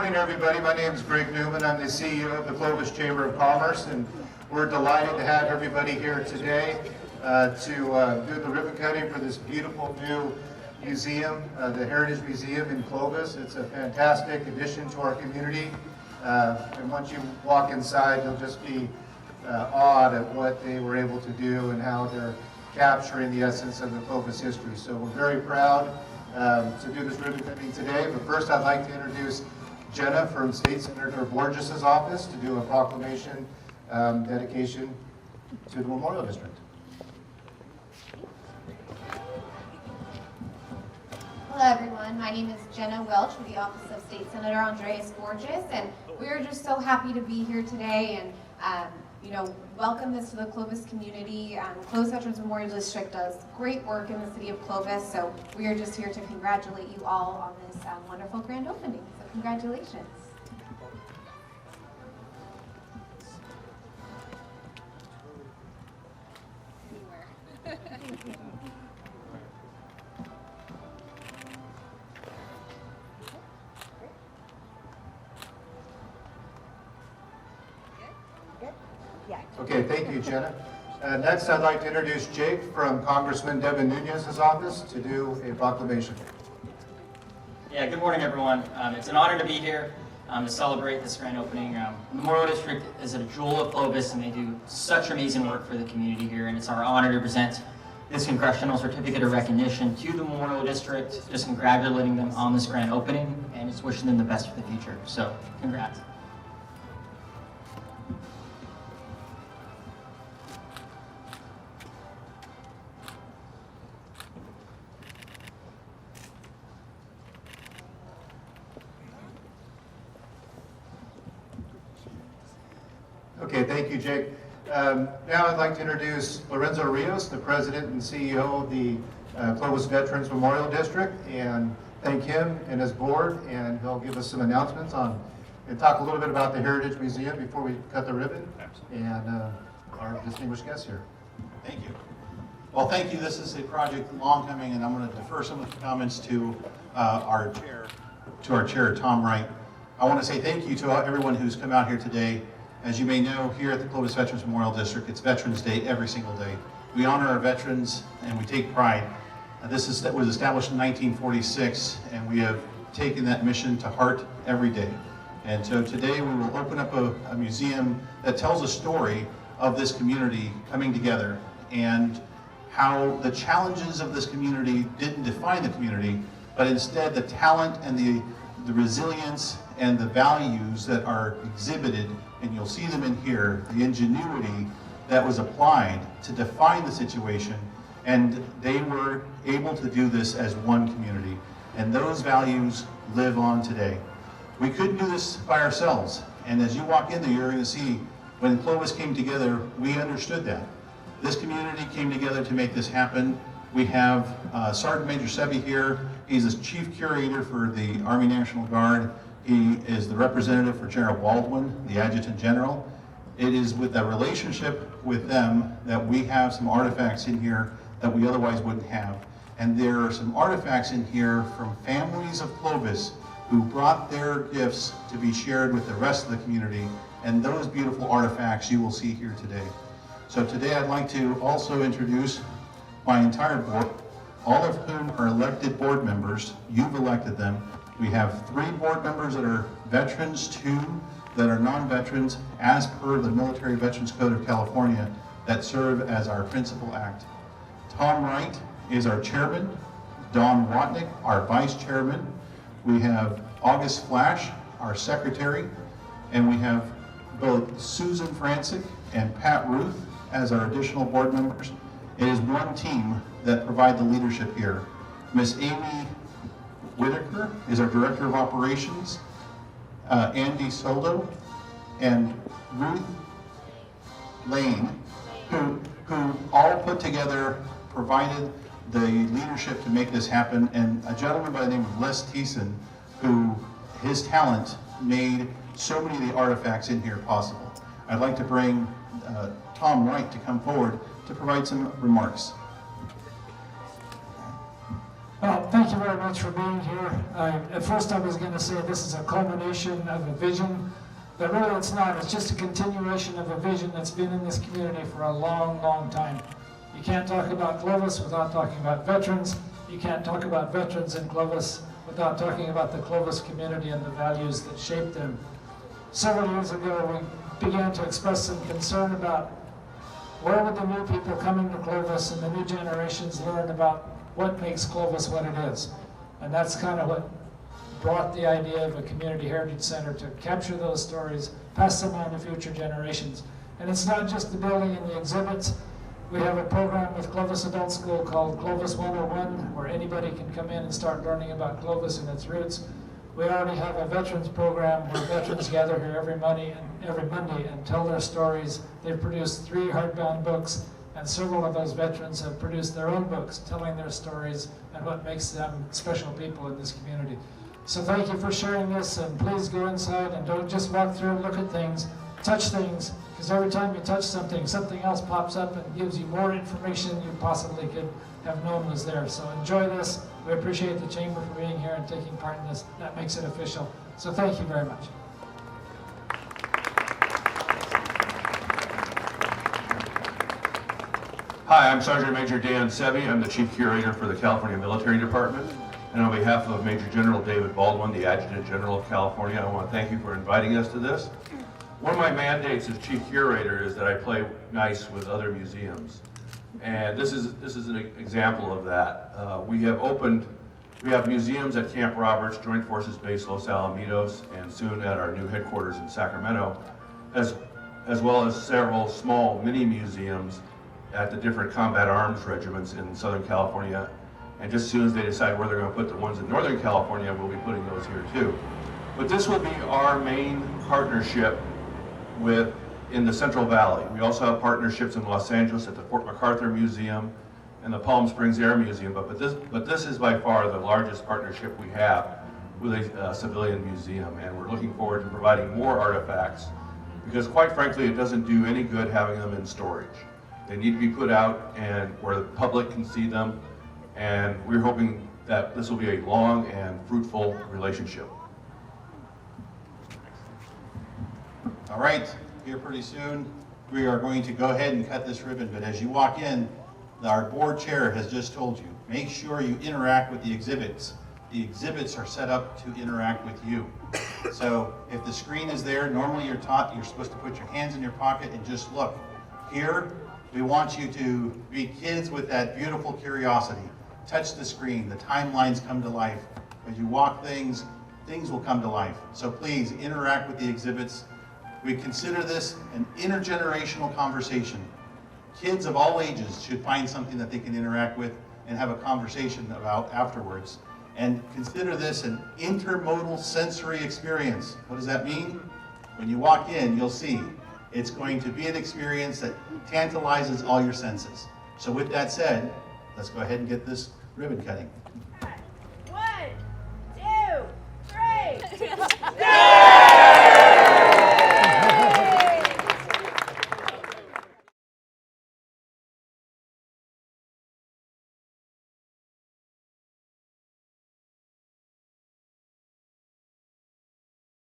morning, everybody. My name is Greg Newman. I'm the CEO of the Clovis Chamber of Commerce, and we're delighted to have everybody here today to do the ribbon cutting for this beautiful new museum, the Heritage Museum in Clovis. It's a fantastic addition to our community, and once you walk inside, you'll just be awed at what they were able to do and how they're capturing the essence of the Clovis history. So we're very proud to do this ribbon cutting today. But first, I'd like to introduce Jenna from State Senator Borges' office to do a proclamation dedication to the Memorial District. Hello everyone, my name is Jenna Welch with the Office of State Senator Andreas Borges, and we are just so happy to be here today and welcome this to the Clovis community. Clovis Veterans Memorial District does great work in the city of Clovis, so we are just here to congratulate you all on this wonderful grand opening. So congratulations. Okay, thank you, Jenna. Next, I'd like to introduce Jake from Congressman Devin Nunes' office to do a proclamation. Yeah, good morning, everyone. It's an honor to be here to celebrate this grand opening. Memorial District is a jewel of Clovis, and they do such amazing work for the community here, and it's our honor to present this Congressional Certificate of Recognition to the Memorial District, just congratulating them on this grand opening, and just wishing them the best for the future. So, congrats. Okay, thank you, Jake. Now I'd like to introduce Lorenzo Rios, the President and CEO of the Clovis Veterans Memorial District, and thank him and his board, and he'll give us some announcements on and talk a little bit about the Heritage Museum before we cut the ribbon, and our distinguished guests here. Thank you. Well, thank you. This is a project long coming, and I'm going to defer some of the comments to our chair, Tom Wright. I want to say thank you to everyone who's come out here today. As you may know, here at the Clovis Veterans Memorial District, it's Veterans Day every single day. We honor our veterans and we take pride. This was established in 1946, and we have taken that mission to heart every day. And so today we will open up a museum that tells a story of this community coming together and how the challenges of this community didn't define the community, but instead the talent and the resilience and the values that are exhibited, and you'll see them in here, the ingenuity that was applied to define the situation, and they were able to do this as one community. And those values live on today. We couldn't do this by ourselves, and as you walk in there, you're going to see when Clovis came together, we understood that. This community came together to make this happen. We have Sgt Major Semi here. He's the Chief Curator for the Army National Guard. He is the representative for General Baldwin, the Adjutant General. It is with the relationship with them that we have some artifacts in here that we otherwise wouldn't have. And there are some artifacts in here from families of Clovis who brought their gifts to be shared with the rest of the community. And those beautiful artifacts you will see here today. So today I'd like to also introduce my entire board, all of whom are elected board members. You've elected them. We have 3 board members that are veterans, 2 that are non-veterans, as per the Military Veterans Code of California, that serve as our principal act. Tom Wright is our chairman, Don Watnick, our vice chairman. We have August Flash, our secretary, and we have both Susan Francic and Pat Ruth as our additional board members. It is one team that provide the leadership here. Miss Amy Whitaker is our Director of Operations, Andy Soldo, and Ruth Lane, who all put together, provided the leadership to make this happen, and a gentleman by the name of Les Thiessen, who his talent made so many of the artifacts in here possible. I'd like to bring Tom Wright to come forward to provide some remarks. Well, Thank you very much for being here. At first I was going to say this is a culmination of a vision, but really it's not. It's just a continuation of a vision that's been in this community for a long, long time. You can't talk about Clovis without talking about veterans. You can't talk about veterans in Clovis without talking about the Clovis community and the values that shape them. Several years ago, we began to express some concern about where would the new people coming to Clovis and the new generations learn about what makes Clovis what it is. And that's kind of what brought the idea of a community heritage center, to capture those stories, pass them on to future generations. And it's not just the building and the exhibits. We have a program with Clovis Adult School called Clovis 101, where anybody can come in and start learning about Clovis and its roots. We already have a veterans program where veterans gather here every Monday and tell their stories. They've produced 3 hardbound books, and several of those veterans have produced their own books telling their stories and what makes them special people in this community. So thank you for sharing this, and please go inside and don't just walk through and look at things, touch things, because every time you touch something, something else pops up and gives you more information you possibly could have known was there. So enjoy this. We appreciate the Chamber for being here and taking part in this. That makes it official. So thank you very much. Hi, I'm Sgt Major Dan Semi. I'm the Chief Curator for the California Military Department. And on behalf of Major General David Baldwin, the Adjutant General of California, I want to thank you for inviting us to this. One of my mandates as Chief Curator is that I play nice with other museums. And this is an example of that. We have museums at Camp Roberts, Joint Forces Base Los Alamitos, and soon at our new headquarters in Sacramento, as well as several small mini museums at the different combat arms regiments in Southern California. And just as soon as they decide where they're going to put the ones in Northern California, we'll be putting those here too. But this will be our main partnership in the Central Valley. We also have partnerships in Los Angeles at the Fort MacArthur Museum and the Palm Springs Air Museum, but this is by far the largest partnership we have with a civilian museum, and we're looking forward to providing more artifacts, because quite frankly, it doesn't do any good having them in storage. They need to be put out and where the public can see them, and we're hoping that this will be a long and fruitful relationship. All right, here pretty soon, we are going to go ahead and cut this ribbon, but as you walk in, our board chair has just told you, make sure you interact with the exhibits. The exhibits are set up to interact with you. So if the screen is there, normally you're taught you're supposed to put your hands in your pocket and just look. Here, we want you to be kids with that beautiful curiosity. Touch the screen, the timelines come to life. As you walk things will come to life. So please interact with the exhibits. We consider this an intergenerational conversation. Kids of all ages should find something that they can interact with and have a conversation about afterwards. And consider this an intermodal sensory experience. What does that mean? When you walk in, you'll see it's going to be an experience that tantalizes all your senses. So with that said, let's go ahead and get this ribbon cutting.